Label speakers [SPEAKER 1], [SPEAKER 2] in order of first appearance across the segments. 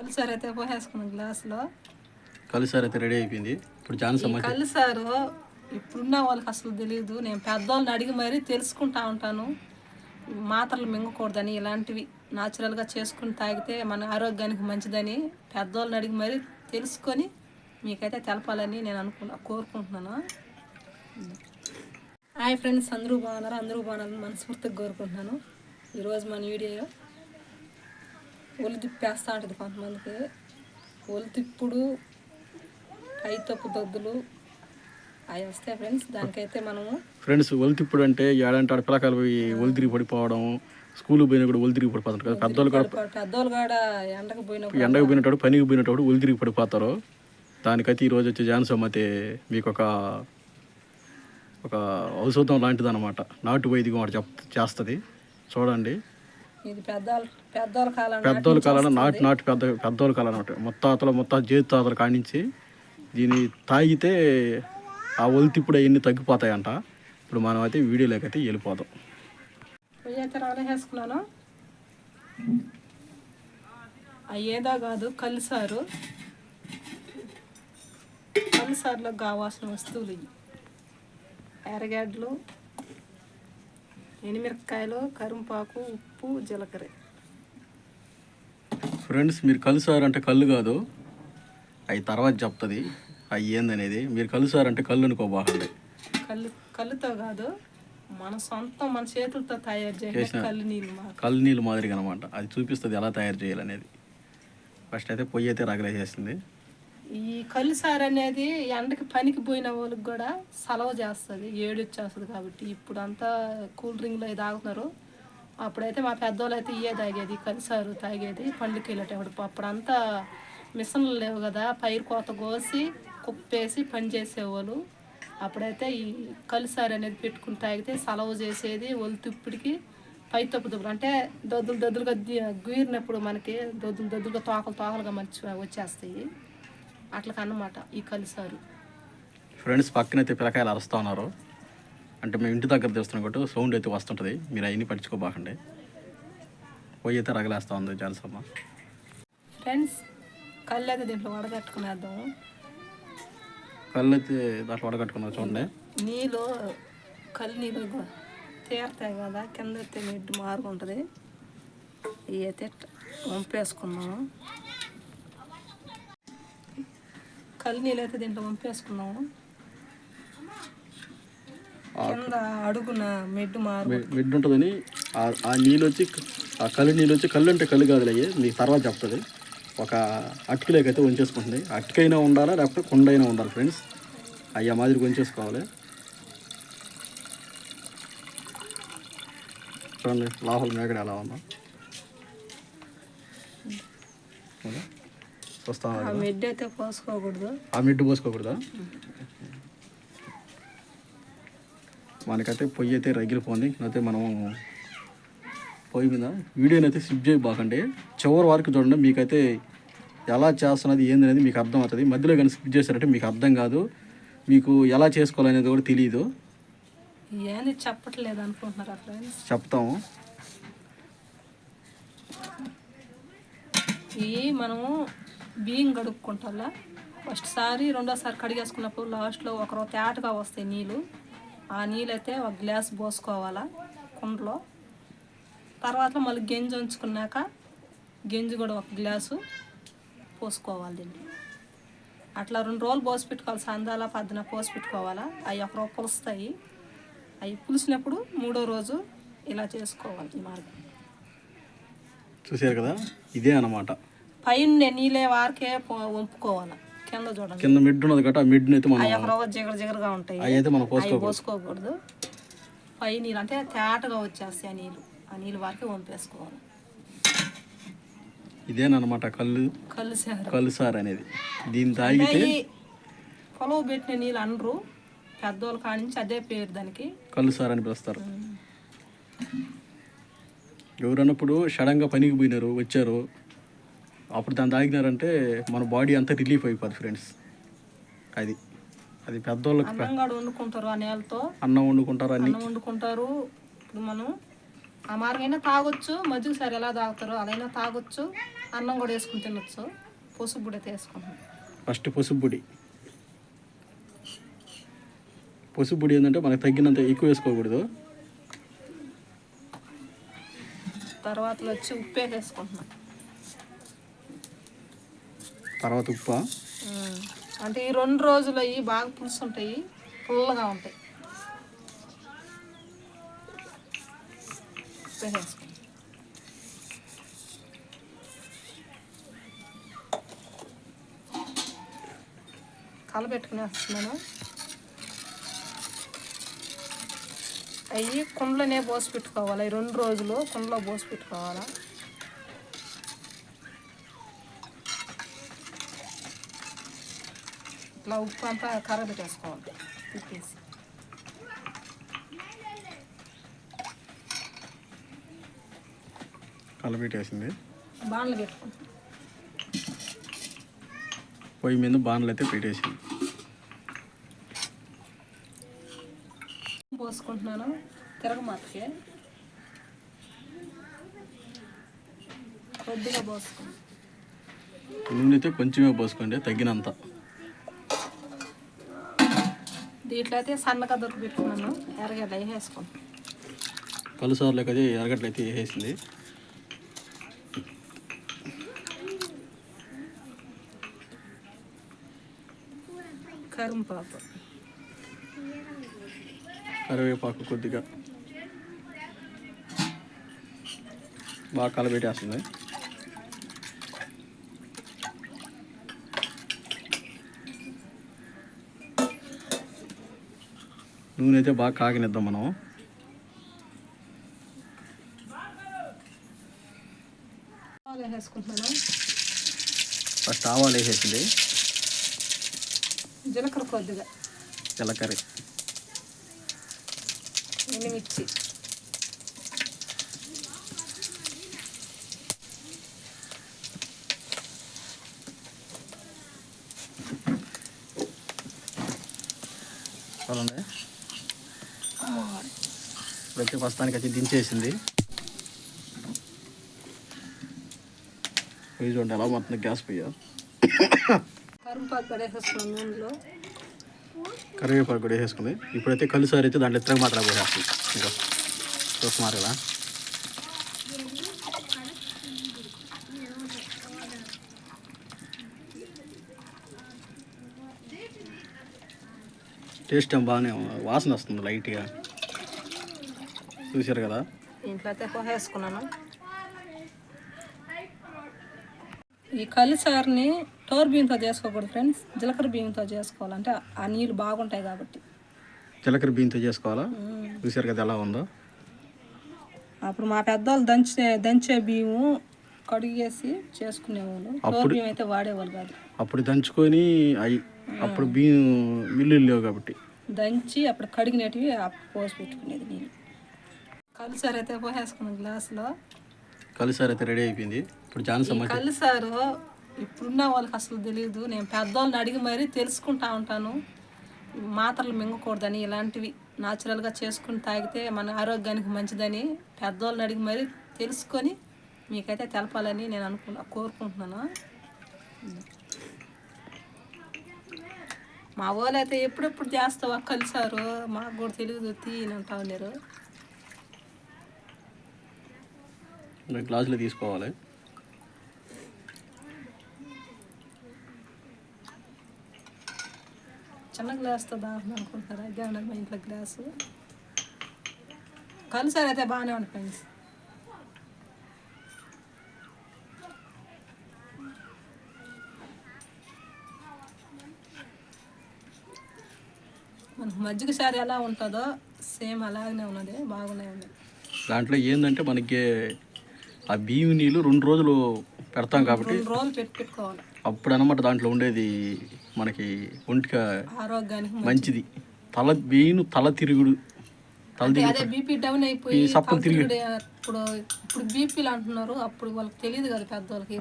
[SPEAKER 1] కల్లుసారు అయితే పోసేసుకున్నాం గ్లాసులో.
[SPEAKER 2] కల్లుసారు అయితే రెడీ అయిపోయింది. ఇప్పుడు
[SPEAKER 1] కల్లుసారు ఇప్పుడున్న వాళ్ళకి అసలు తెలియదు. నేను పెద్దవాళ్ళని అడిగి మరీ తెలుసుకుంటా ఉంటాను. మాత్రలు మింగకూడదని, ఇలాంటివి న్యాచురల్గా చేసుకుని తాగితే మన ఆరోగ్యానికి మంచిదని పెద్దవాళ్ళని అడిగి మరీ తెలుసుకొని మీకైతే తెలపాలని నేను కోరుకుంటున్నాను. హాయ్ ఫ్రెండ్స్, అందరూ బాగున్నారని మనస్ఫూర్తిగా కోరుకుంటున్నాను. ఈరోజు మన వీడియో ఒళ్ళు తిప్పేస్తూ ఉంటుంది కొంతమందికి. ఒళ్ళు తిప్పుడు, పైతప్పు దద్దులు అవి వస్తాయి ఫ్రెండ్స్. దానికైతే మనము
[SPEAKER 2] ఒళ్ళు తిప్పుడు అంటే ఏడంటే పిల్లకాయలు పోయి ఒళ్ళు తిరిగి పడిపోవడం, స్కూల్కి పోయినా కూడా ఒళ్ళు తిరిగి పడిపోతారు కదా. పెద్దోళ్ళు
[SPEAKER 1] కూడా ఎండకు
[SPEAKER 2] పోయినప్పుడు పనికి పోయినప్పుడు ఒళ్ళు తిరిగి పడిపోతారు. దానికైతే ఈరోజు వచ్చి జాన్సమ్ అయితే మీకు ఒక ఔషధం లాంటిది అనమాట. నాటు వైద్యం వాడు చేస్తుంది. చూడండి,
[SPEAKER 1] ఇది పెద్దోళ్ళ
[SPEAKER 2] కాలం పెద్దోళ్ళ కాలం అనమాట. మొత్తం జీవితాతలు కానించి దీన్ని తాగితే ఆ ఒళ్ళు తిప్పుడు అవన్నీ తగ్గిపోతాయంట. ఇప్పుడు మనం అయితే వీడియోలోకి అయితే వెళ్ళిపోదాం.
[SPEAKER 1] వేసుకున్నాను. ఏదో కాదు, కల్లుసారులో కావాల్సిన వస్తువులు ఇవి: ఎర్రగడ్డలు, ఎండుమిరపకాయలు, కరింపాకు, ఉప్పు, జీలకర్ర.
[SPEAKER 2] ఫ్రెండ్స్, మీరు కల్లుసారు అంటే కళ్ళు కాదు, అవి తర్వాత చెప్తుంది అవి ఏందనేది. మీరు కల్లుసారు అంటే కళ్ళు అనుకోబాకండి.
[SPEAKER 1] కళ్ళుతో కాదు, మన చేతులతో తయారు చేసిన
[SPEAKER 2] కళ్ళు నీళ్ళు మాదిరిగా అనమాట. అది చూపిస్తుంది ఎలా తయారు చేయాలనేది. ఫస్ట్ అయితే పొయ్యి అయితే రగలేసేస్తుంది.
[SPEAKER 1] ఈ కల్లుసారు అనేది ఎండకి పనికి పోయిన వాళ్ళకి కూడా సలవ చేస్తుంది, వచ్చేస్తుంది. కాబట్టి ఇప్పుడు అంతా కూల్ డ్రింక్లో తాగుతున్నారు. అప్పుడైతే మా పెద్దవాళ్ళు అయితే ఇవే తాగేది, కల్లుసారు తాగేది పండుగకి వెళ్ళేటప్పుడు. అప్పుడంతా మిషన్లు లేవు కదా, పైరు కోత కోసి కుప్పేసి పని చేసేవాళ్ళు. అప్పుడైతే ఈ కల్లుసారు అనేది పెట్టుకుని తాగితే సలవ చేసేది. ఒళ్ళు తిప్పుడికి పైతప్పు అంటే దద్దులుగా గీరినప్పుడు మనకి దద్దులుగా తోకలుగా మంచి వచ్చేస్తాయి. అట్లా అన్నమాట ఈ కల్లుసారు.
[SPEAKER 2] ఫ్రెండ్స్, పక్కనైతే పిల్లకాయలు అరుస్తూ ఉన్నారు. అంటే మేము ఇంటి దగ్గర తెస్తున్నాం కాబట్టి సౌండ్ అయితే వస్తుంటుంది. మీరు అవన్నీ పట్టించుకోబాకండి. పొయ్యి అయితే రగలేస్తూ ఉంది జాన్సమ్మ.
[SPEAKER 1] ఫ్రెండ్స్, కళ్ళు అయితే దీంట్లో వడగట్టుకునేద్దాము.
[SPEAKER 2] కళ్ళు అయితే దాంట్లో వడగట్టుకున్నాం. చూడండి,
[SPEAKER 1] కళ్ళు నీళ్ళు తీరుతాయి కదా, కింద అయితే మిడ్డు మారుగుంటుంది. ఇవి అయితే వంపేసుకున్నాము. కళ్ళు నీళ్ళు అయితే దీంట్లో వంపేసుకున్నాము. కింద అడుగున మిడ్డు
[SPEAKER 2] ఉంటుందని ఆ నీళ్ళు వచ్చి, ఆ కళ్ళు నీళ్ళు వచ్చి, కళ్ళు అంటే కళ్ళు కాదులే, మీకు తర్వాత చెప్తుంది. ఒక అటుకులోకి అయితే వంచేసుకుంటుంది. అటుకైనా ఉండాలా, లేకపోతే కుండ అయినా ఉండాలి ఫ్రెండ్స్. అయ్యా మాదిరి వంచేసుకోవాలి. చూడండి లోపల మేకడ ఎలా ఉందా చూస్తా.
[SPEAKER 1] ఆ మిడ్డు అయితే పోసుకోకూడదు.
[SPEAKER 2] ఆ మిడ్డు పోసుకోకూడదా? మనకైతే పొయ్యి అయితే రగిలిపోయింది. అయితే మనం పొయ్యి మీద వీడియోని అయితే స్కిప్ చేయబాకండి. చివరి వరకు చూడండి, మీకైతే ఎలా చేస్తున్నది ఏందనేది మీకు అర్థం అవుతుంది. మధ్యలో కానీ స్కిప్ చేశారంటే మీకు అర్థం కాదు, మీకు ఎలా చేసుకోవాలనేది కూడా తెలియదు.
[SPEAKER 1] చెప్పట్లేదు అనుకుంటున్నారా ఫ్రెండ్స్?
[SPEAKER 2] చెప్తాము.
[SPEAKER 1] ఇవి మనము బియ్యం కడుక్కుంటా ఫస్ట్ సారి, రెండోసారి కడిగేసుకున్నప్పుడు లాస్ట్లో ఒకరో తేటగా వస్తాయి నీళ్ళు. ఆ నీళ్ళు అయితే ఒక గ్లాస్ పోసుకోవాలా కుండలో. తర్వాత మళ్ళీ గంజి ఉంచుకున్నాక గంజి కూడా ఒక గ్లాసు పోసుకోవాలి దీన్ని. అట్లా 2 రోజులు పోసి పెట్టుకోవాలి. సందాల పద్దన పోసి పెట్టుకోవాలా. అవి ఒక రోజు పులుస్తాయి. అవి పులిసినప్పుడు 3వ రోజు ఇలా చేసుకోవాలి. ఈ మార్గం
[SPEAKER 2] చూసారు కదా, ఇదే అన్నమాట.
[SPEAKER 1] పైన నీళ్ళే వారికే వంపుకోవాలి. కింద చూడండి,
[SPEAKER 2] కింద మిడ్ ఉన్నది కదా, ఆ మిడ్ని అయితే మనం
[SPEAKER 1] ఒక రోజు జిగరగా ఉంటాయి.
[SPEAKER 2] అయితే మనం
[SPEAKER 1] పోసుకోకూడదు. పై నీళ్ళు అంటే తేటగా వచ్చేస్తాయి. ఆ నీళ్ళు వారికి వంపేసుకోవాలి.
[SPEAKER 2] ఇదేనమాట కల్లుసారు అనేది. దీన్ని తాగితే
[SPEAKER 1] పొలవు పెట్టిన నీళ్ళు అనరు, పెద్దోళ్ళ కానించి అదే పేరు దానికి,
[SPEAKER 2] కల్లుసారు అని పిలుస్తారు. ఎవరన్నప్పుడు సడన్గా పనికి పోయినారు, వచ్చారు, అప్పుడు దాన్ని తాగినారంటే మన బాడీ అంతా రిలీఫ్ అయిపోద్ది ఫ్రెండ్స్. అది పెద్దోళ్ళకి
[SPEAKER 1] వండుకుంటారు. ఆ నేలతో
[SPEAKER 2] అన్నం వండుకుంటారు,
[SPEAKER 1] ఇప్పుడు మనం ఆ మార్గైనా తాగొచ్చు. మజ్జిగ సారి ఎలా తాగుతారో అదైనా తాగొచ్చు. అన్నం కూడా వేసుకుని తినొచ్చు. పసుపు పొడి అయితే వేసుకుంటాం.
[SPEAKER 2] ఫస్ట్ పసుపు పొడి ఏంటంటే మనకు తగ్గినంత ఎక్కువ వేసుకోకూడదు.
[SPEAKER 1] తర్వాత వచ్చి ఉప్పు వేసుకుంటున్నాం.
[SPEAKER 2] తర్వాత ఉప్పు
[SPEAKER 1] అంటే ఈ 2 రోజులు అవి బాగా పులుసు ఉంటాయి, పుల్లగా ఉంటాయి. ఉప్పు వేసుకుంటాం. కలబెట్టుకుని వేస్తున్నాను. అవి కుండలోనే పోసి పెట్టుకోవాలి. 2 రోజులు కుండలో పోసి పెట్టుకోవాలా. ఇట్లా ఉప్పు అంతా కరబెట్టేసుకోవాలి. తిప్పేసి
[SPEAKER 2] కలబెట్టేసింది.
[SPEAKER 1] బాణలు పెట్టుకుంటాం.
[SPEAKER 2] పొయ్యి మీద బాణలు అయితే పెట్టేసింది.
[SPEAKER 1] పోసుకుంటున్నాను తిరగమాతకి. కొద్దిగా పోసుకోండి.
[SPEAKER 2] నూనె అయితే కొంచెమే పోసుకోండి, తగ్గినంత.
[SPEAKER 1] దీంట్లో అయితే సన్నగా దొరికి పెట్టుకున్నాను. ఎర్రగడ్డ వేసేసుకోండి.
[SPEAKER 2] కలుసారులోకి అయితే ఎర్రగడ్డలు అయితే వేసేసింది. కరివేపాకు కొద్దిగా బాగా కలబెట్టేస్తుంది. నూనె అయితే బాగా కాగనిద్దాం మనం.
[SPEAKER 1] వేసుకుంటున్నాను.
[SPEAKER 2] ఫస్ట్ ఆవాలు వేసేసింది.
[SPEAKER 1] జీలకర్ర కొద్దిగా,
[SPEAKER 2] జీలకర్ర,
[SPEAKER 1] ఎండుమిర్చి,
[SPEAKER 2] చూడండి. ప్రతి ప్రస్తుతానికి అయితే దించేసింది. పొయ్యి చూడండి ఎలా మొత్తం గ్యాస్ పొయ్యి.
[SPEAKER 1] కరివేపాకు కూడా వేసేసుకున్నాను నూనెలో.
[SPEAKER 2] కరివేపాకు కూడా వేసేసుకుంది. ఇప్పుడైతే కలిసారి అయితే దాంట్లో తిరగ మాత్రం పోసేస్తుంది. ఇంకా చూస్తున్నారు కదా. టేస్ట్ ఏం బాగానే వాసన వస్తుంది లైట్గా. చూసారు కదా.
[SPEAKER 1] ఇంట్లో అయితే పోసేసుకున్నాను. ఈ కలిసారిని టోర్ బియ్యంతో చేసుకోకూడదు ఫ్రెండ్స్, జీలకర్ర బియ్యంతో చేసుకోవాలంటే ఆ నీళ్ళు బాగుంటాయి కాబట్టి.
[SPEAKER 2] జీలకర్ర బియ్యంతో చేసుకోవాలా? చూసారు కదా ఎలా ఉందో.
[SPEAKER 1] అప్పుడు మా పెద్దవాళ్ళు దంచే బియ్యం కడిగేసి చేసుకునేవాళ్ళు. టోర్ బియ్యం అయితే వాడేవాళ్ళు కాదు.
[SPEAKER 2] అప్పుడు దంచుకొని అప్పుడు బియ్యం మిల్లులు లేవు కాబట్టి
[SPEAKER 1] దంచి అప్పుడు కడిగినటివి పోసి పెట్టుకునేది నేను. కలిసారి అయితే పోసేసుకున్నాను గ్లాసులో.
[SPEAKER 2] కలిసారి అయితే రెడీ అయిపోయింది. ఇప్పుడు
[SPEAKER 1] కలిసారు ఇప్పుడున్న వాళ్ళకి అసలు తెలియదు. నేను పెద్దవాళ్ళని అడిగి మరీ తెలుసుకుంటా ఉంటాను. మాత్రలు మింగకూడదని, ఇలాంటివి న్యాచురల్గా చేసుకుని తాగితే మన ఆరోగ్యానికి మంచిదని పెద్దవాళ్ళని అడిగి మరీ తెలుసుకొని మీకైతే తెలపాలని నేను కోరుకుంటున్నాను. మా వాళ్ళు అయితే ఎప్పుడెప్పుడు చేస్తావా కలిసారు, మాకు కూడా తెలియదు తీయని అంటా ఉన్నారు.
[SPEAKER 2] గ్లాసులో తీసుకోవాలి.
[SPEAKER 1] చిన్న గ్లాస్తో దాహం అనుకుంటున్నారా? అదే ఉండదు మా ఇంట్లో గ్లాసు. కలిసారు అయితే బాగానే ఉంటుంది ఫ్రెండ్స్. మనకు మజ్జిగ సారి ఎలా ఉంటుందో సేమ్ అలాగనే ఉన్నది, బాగానే ఉంది.
[SPEAKER 2] దాంట్లో ఏంటంటే మనకి ఆ బియ్యం నీళ్ళు 2 రోజులు పెడతాం కాబట్టి
[SPEAKER 1] 2 రోజులు పెట్టుకోవాలి.
[SPEAKER 2] అప్పుడు అన్నమాట దాంట్లో ఉండేది మనకి ఒంటికి
[SPEAKER 1] ఆరోగ్యానికి
[SPEAKER 2] మంచిది. తల తిరుగుడు,
[SPEAKER 1] అదే బీపీ డౌన్ అయిపోయి ఇప్పుడు బీపీలు అంటున్నారు. అప్పుడు వాళ్ళకి తెలియదు కదా పెద్దవాళ్ళకి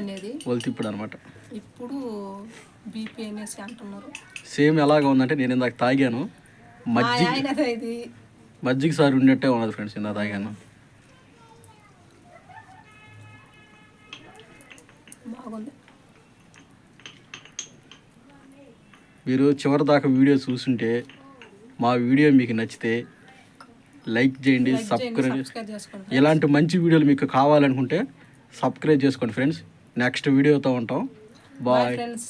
[SPEAKER 1] అనేది
[SPEAKER 2] తిప్పుడు అనమాట.
[SPEAKER 1] ఇప్పుడు బీపీ అనేసి అంటున్నారు.
[SPEAKER 2] సేమ్ ఎలాగా ఉందంటే నేను ఇందాక తాగాను మజ్జిగ సారి ఉన్నట్టే ఉన్నది ఫ్రెండ్స్. ఇందాక తాగాను.
[SPEAKER 1] బాగుంది.
[SPEAKER 2] మీరు చివరి దాకా వీడియో చూస్తుంటే మా వీడియో మీకు నచ్చితే లైక్ చేయండి, సబ్స్క్రైబ్
[SPEAKER 1] చేసుకోండి.
[SPEAKER 2] ఇలాంటి మంచి వీడియోలు మీకు కావాలనుకుంటే సబ్స్క్రైబ్ చేసుకోండి ఫ్రెండ్స్. నెక్స్ట్ వీడియోతో ఉంటాం. Bye
[SPEAKER 1] friends.